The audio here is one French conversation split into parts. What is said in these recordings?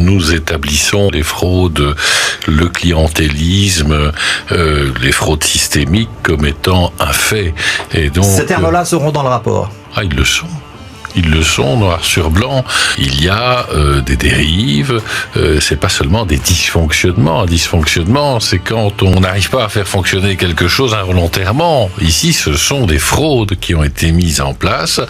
nous établissons les fraudes, le clientélisme, les fraudes systémiques comme étant un fait. Et donc, ces termes-là seront dans le rapport. Ils le sont. Ils le sont, noir sur blanc. Il y a des dérives, c'est pas seulement des dysfonctionnements. Un dysfonctionnement, c'est quand on n'arrive pas à faire fonctionner quelque chose involontairement. Ici, ce sont des fraudes qui ont été mises en place,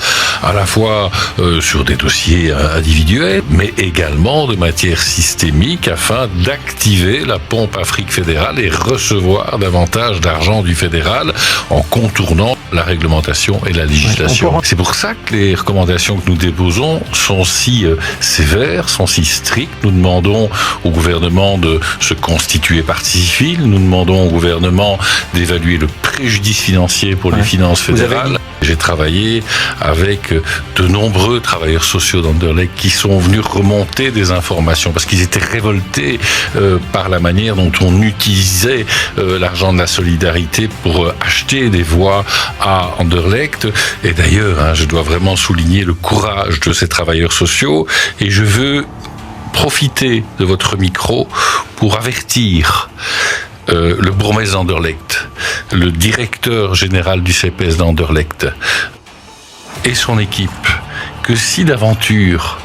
à la fois sur des dossiers individuels, mais également de matière systémique, afin d'activer la pompe Afrique fédérale et recevoir davantage d'argent du fédéral en contournant la réglementation et la législation. C'est pour ça que les recommandations que nous déposons sont si sévères, sont si strictes. Nous demandons au gouvernement de se constituer partie civile, nous demandons au gouvernement d'évaluer le préjudice financier pour les finances fédérales. J'ai travaillé avec de nombreux travailleurs sociaux d'Anderlecht qui sont venus remonter des informations parce qu'ils étaient révoltés par la manière dont on utilisait l'argent de la solidarité pour acheter des voix à Anderlecht. Et d'ailleurs, je dois vraiment souligner le courage de ces travailleurs sociaux, et je veux profiter de votre micro pour avertir le bourgmestre d'Anderlecht, le directeur général du CPS d'Anderlecht et son équipe, que si d'aventure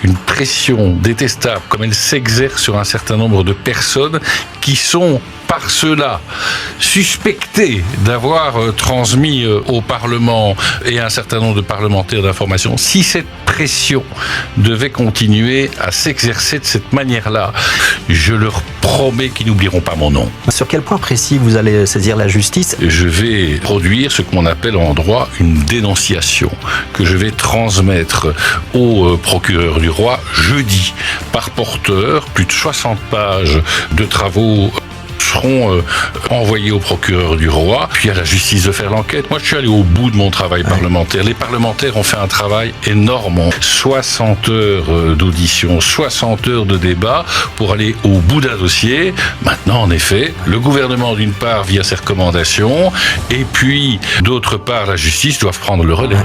une pression détestable, comme elle s'exerce sur un certain nombre de personnes qui sont par cela suspectés d'avoir transmis au Parlement et à un certain nombre de parlementaires d'informations, si cette pression devait continuer à s'exercer de cette manière-là, je leur promets qu'ils n'oublieront pas mon nom. Sur quel point précis vous allez saisir la justice ? Je vais produire ce qu'on appelle en droit une dénonciation, que je vais transmettre au procureur du roi jeudi par porteur. Plus de 60 pages de travaux seront envoyés au procureur du roi, puis à la justice de faire l'enquête. Moi, je suis allé au bout de mon travail parlementaire. Les parlementaires ont fait un travail énorme. 60 heures d'audition, 60 heures de débat pour aller au bout d'un dossier. Maintenant, en effet, le gouvernement, d'une part, via ses recommandations, et puis, d'autre part, la justice doivent prendre le relais.